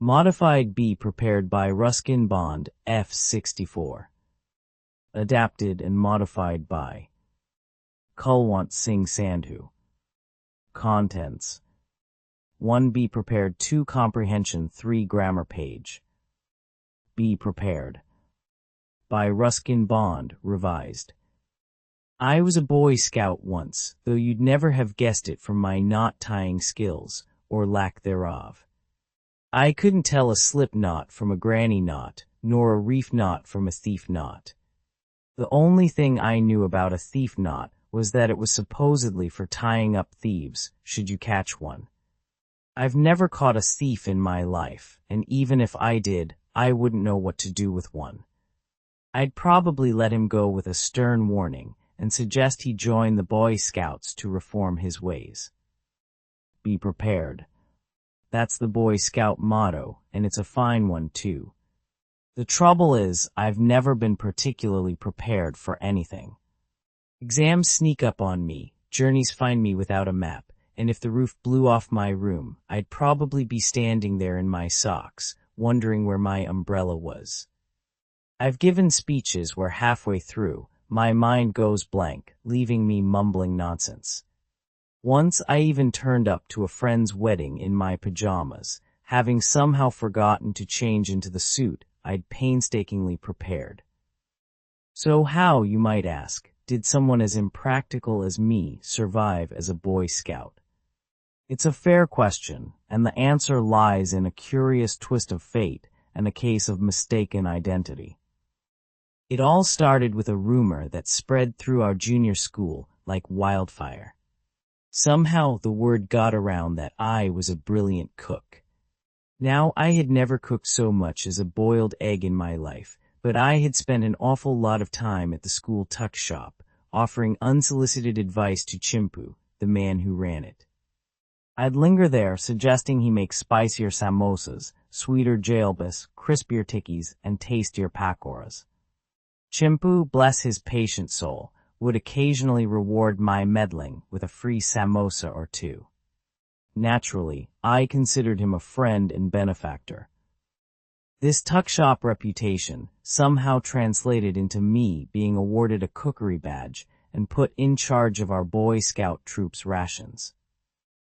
Modified B prepared by Ruskin Bond, F64. Adapted and modified by Kulwant Singh Sandhu. Contents 1B prepared 2 comprehension 3 grammar page. B prepared by Ruskin Bond, revised. I was a Boy Scout once, though you'd never have guessed it from my knot-tying skills, or lack thereof. I couldn't tell a slip knot from a granny knot, nor a reef knot from a thief knot. The only thing I knew about a thief knot was that it was supposedly for tying up thieves, should you catch one. I've never caught a thief in my life, and even if I did, I wouldn't know what to do with one. I'd probably let him go with a stern warning, and suggest he join the Boy Scouts to reform his ways. Be prepared. That's the Boy Scout motto, and it's a fine one too. The trouble is, I've never been particularly prepared for anything. Exams sneak up on me, journeys find me without a map, and if the roof blew off my room, I'd probably be standing there in my socks, wondering where my umbrella was. I've given speeches where halfway through, my mind goes blank, leaving me mumbling nonsense. Once I even turned up to a friend's wedding in my pajamas, having somehow forgotten to change into the suit I'd painstakingly prepared. So how, you might ask, did someone as impractical as me survive as a Boy Scout? It's a fair question, and the answer lies in a curious twist of fate and a case of mistaken identity. It all started with a rumor that spread through our junior school like wildfire. Somehow the word got around that I was a brilliant cook. Now, I had never cooked so much as a boiled egg in my life, but I had spent an awful lot of time at the school tuck shop, offering unsolicited advice to Chimpu, the man who ran it. I'd linger there, suggesting he make spicier samosas, sweeter jalebis, crispier tikis, and tastier pakoras. Chimpu, bless his patient soul, would occasionally reward my meddling with a free samosa or two. Naturally, I considered him a friend and benefactor. This tuck shop reputation somehow translated into me being awarded a cookery badge and put in charge of our Boy Scout troops' rations.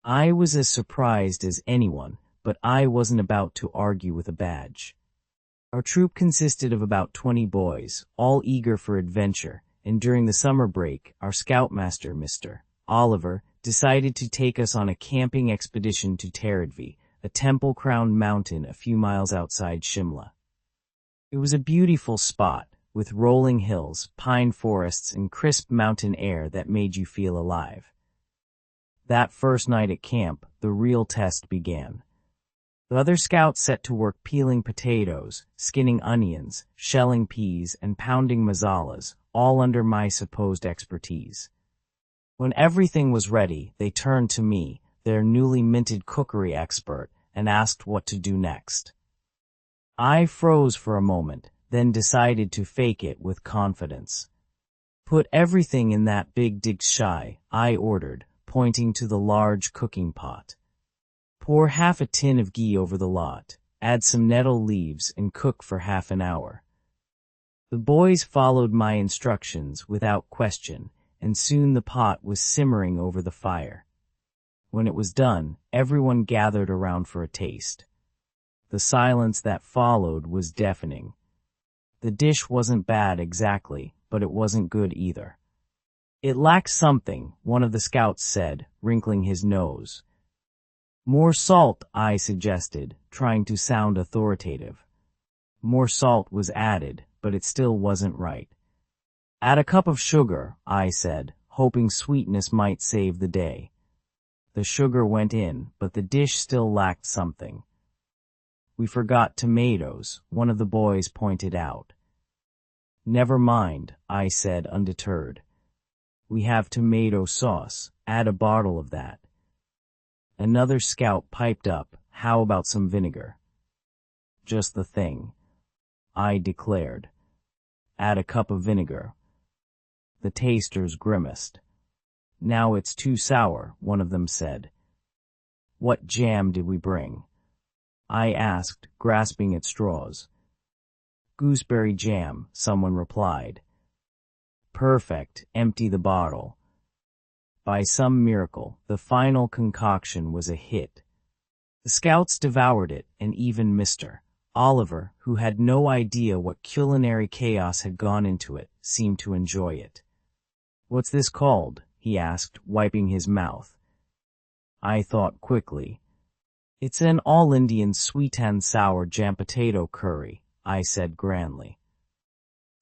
I was as surprised as anyone, but I wasn't about to argue with a badge. Our troop consisted of about 20 boys, all eager for adventure, and during the summer break, our scoutmaster, Mr. Oliver, decided to take us on a camping expedition to Taradvi, a temple-crowned mountain a few miles outside Shimla. It was a beautiful spot, with rolling hills, pine forests, and crisp mountain air that made you feel alive. That first night at camp, the real test began. The other scouts set to work peeling potatoes, skinning onions, shelling peas, and pounding masalas, all under my supposed expertise. When everything was ready, they turned to me, their newly minted cookery expert, and asked what to do next. I froze for a moment, then decided to fake it with confidence. Put everything in that big digsha, I ordered, pointing to the large cooking pot. Pour half a tin of ghee over the lot, add some nettle leaves, and cook for half an hour. The boys followed my instructions without question, and soon the pot was simmering over the fire. When it was done, everyone gathered around for a taste. The silence that followed was deafening. The dish wasn't bad exactly, but it wasn't good either. It lacked something, one of the scouts said, wrinkling his nose. More salt, I suggested, trying to sound authoritative. More salt was added, but it still wasn't right. Add a cup of sugar, I said, hoping sweetness might save the day. The sugar went in, but the dish still lacked something. We forgot tomatoes, one of the boys pointed out. Never mind, I said, undeterred. We have tomato sauce, add a bottle of that. Another scout piped up, how about some vinegar? Just the thing, I declared. Add a cup of vinegar. The tasters grimaced. Now it's too sour, one of them said. What jam did we bring? I asked, grasping at straws. Gooseberry jam, someone replied. Perfect, empty the bottle. By some miracle, the final concoction was a hit. The scouts devoured it, and even Mr. Oliver, who had no idea what culinary chaos had gone into it, seemed to enjoy it. What's this called? He asked, wiping his mouth. I thought quickly. It's an all-Indian sweet and sour jam potato curry, I said grandly.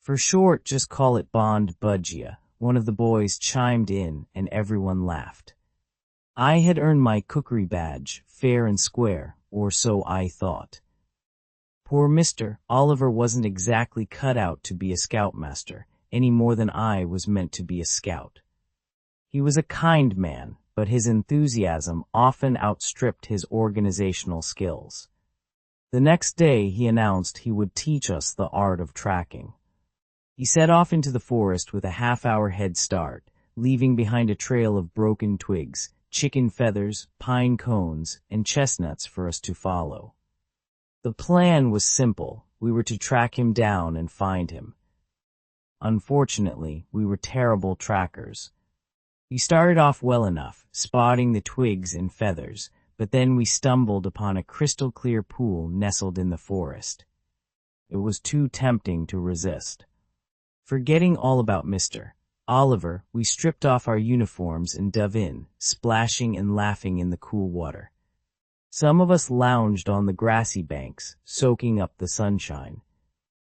For short, just call it Bond Bhujia, one of the boys chimed in, and everyone laughed. I had earned my cookery badge, fair and square, or so I thought. Poor Mr. Oliver wasn't exactly cut out to be a scoutmaster, any more than I was meant to be a scout. He was a kind man, but his enthusiasm often outstripped his organizational skills. The next day he announced he would teach us the art of tracking. He set off into the forest with a half-hour head start, leaving behind a trail of broken twigs, chicken feathers, pine cones, and chestnuts for us to follow. The plan was simple. We were to track him down and find him. Unfortunately, we were terrible trackers. We started off well enough, spotting the twigs and feathers, but then we stumbled upon a crystal-clear pool nestled in the forest. It was too tempting to resist. Forgetting all about Mr. Oliver, we stripped off our uniforms and dove in, splashing and laughing in the cool water. Some of us lounged on the grassy banks, soaking up the sunshine.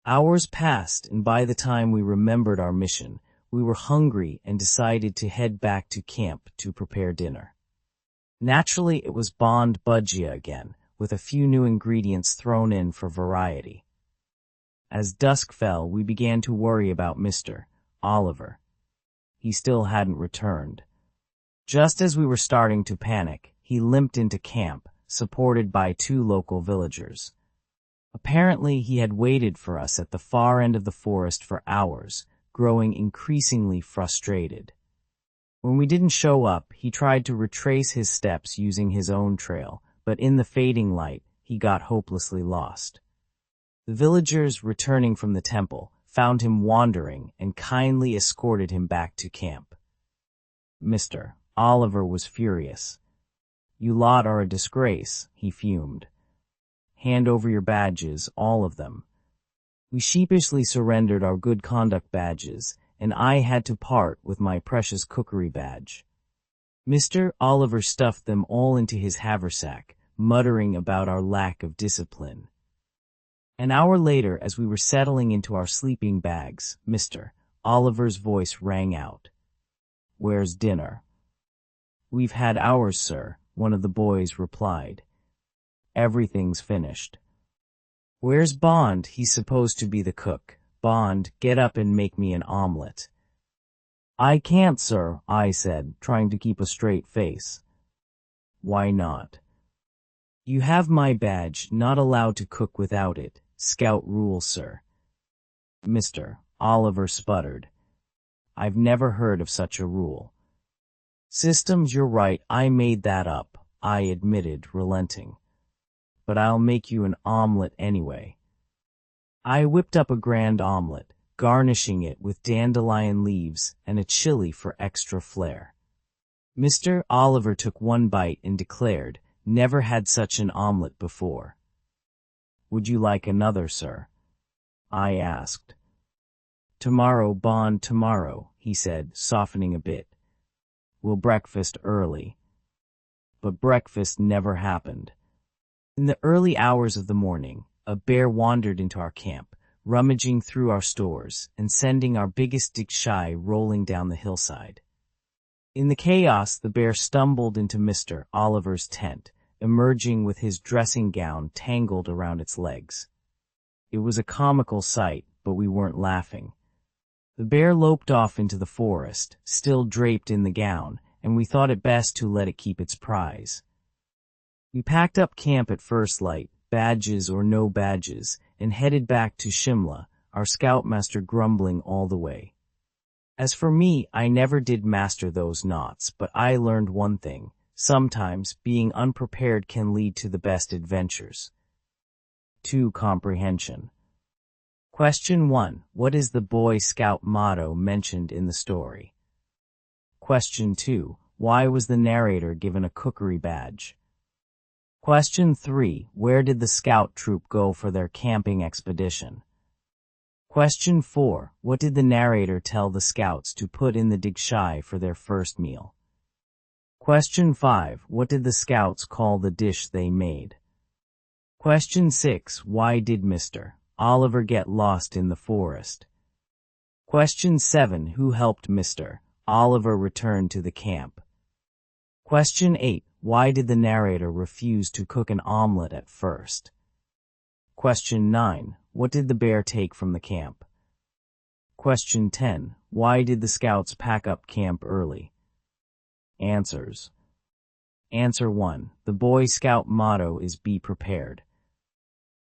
Hours passed, and by the time we remembered our mission, we were hungry and decided to head back to camp to prepare dinner. Naturally, it was Bond Bhujia again, with a few new ingredients thrown in for variety. As dusk fell, we began to worry about Mr. Oliver. He still hadn't returned. Just as we were starting to panic, he limped into camp, supported by 2 local villagers. Apparently, he had waited for us at the far end of the forest for hours, growing increasingly frustrated. When we didn't show up, he tried to retrace his steps using his own trail, but in the fading light, he got hopelessly lost. The villagers, returning from the temple, found him wandering and kindly escorted him back to camp. Mr. Oliver was furious. You lot are a disgrace, he fumed. Hand over your badges, all of them. We sheepishly surrendered our good conduct badges, and I had to part with my precious cookery badge. Mr. Oliver stuffed them all into his haversack, muttering about our lack of discipline. An hour later, as we were settling into our sleeping bags, Mr. Oliver's voice rang out. Where's dinner? We've had ours, sir, one of the boys replied. Everything's finished. Where's Bond? He's supposed to be the cook. Bond, get up and make me an omelet. I can't, sir, I said, trying to keep a straight face. Why not? You have my badge, not allowed to cook without it. Scout rule, sir. Mr. Oliver sputtered. I've never heard of such a rule. Systems, you're right, I made that up, I admitted, relenting. But I'll make you an omelet anyway. I whipped up a grand omelet, garnishing it with dandelion leaves and a chili for extra flair. Mr. Oliver took one bite and declared, never had such an omelet before. Would you like another, sir? I asked. Tomorrow, Bond, tomorrow, he said, softening a bit. We'll breakfast early. But breakfast never happened. In the early hours of the morning, a bear wandered into our camp, rummaging through our stores and sending our biggest diksha rolling down the hillside. In the chaos, the bear stumbled into Mr. Oliver's tent, emerging with his dressing gown tangled around its legs. It was a comical sight, but we weren't laughing. The bear loped off into the forest, still draped in the gown, and we thought it best to let it keep its prize. We packed up camp at first light, badges or no badges, and headed back to Shimla, our scoutmaster grumbling all the way. As for me, I never did master those knots, but I learned one thing. Sometimes, being unprepared can lead to the best adventures. 2. Comprehension. Question 1. What is the Boy Scout motto mentioned in the story? Question 2. Why was the narrator given a cookery badge? Question 3. Where did the scout troop go for their camping expedition? Question 4. What did the narrator tell the scouts to put in the digshai for their first meal? Question 5. What did the scouts call the dish they made? Question 6. Why did Mr. Oliver get lost in the forest? Question 7. Who helped Mr. Oliver return to the camp? Question 8. Why did the narrator refuse to cook an omelet at first? Question 9. What did the bear take from the camp? Question 10. Why did the scouts pack up camp early? Answers. Answer 1. The Boy Scout motto is be prepared.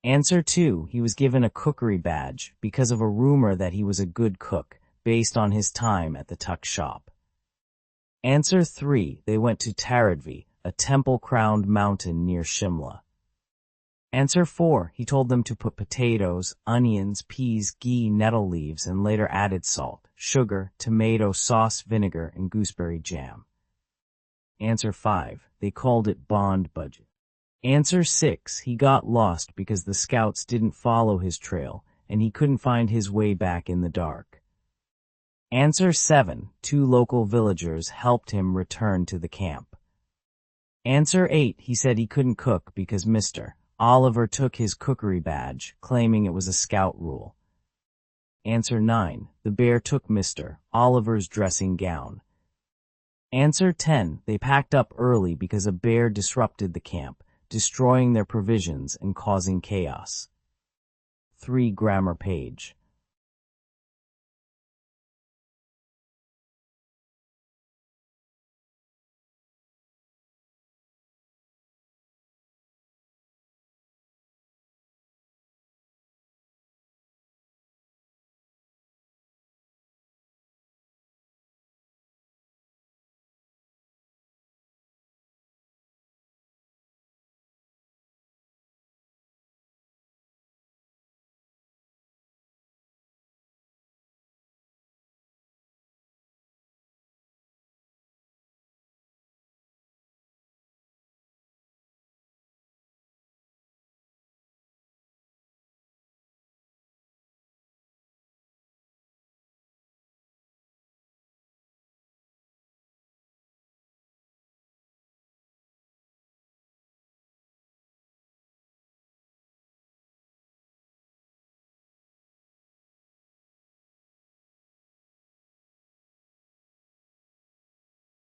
Answer 2. He was given a cookery badge because of a rumor that he was a good cook based on his time at the tuck shop. Answer 3. They went to Taradvi, a temple-crowned mountain near Shimla. Answer 4. He told them to put potatoes, onions, peas, ghee, nettle leaves, and later added salt, sugar, tomato sauce, vinegar, and gooseberry jam. Answer 5. They called it bond budget. Answer 6. He got lost because the scouts didn't follow his trail, and he couldn't find his way back in the dark. Answer 7. 2 local villagers helped him return to the camp. Answer 8. He said he couldn't cook because Mr. Oliver took his cookery badge, claiming it was a scout rule. Answer 9. The bear took Mr. Oliver's dressing gown. Answer 10. They packed up early because a bear disrupted the camp, destroying their provisions and causing chaos. 3. Grammar page.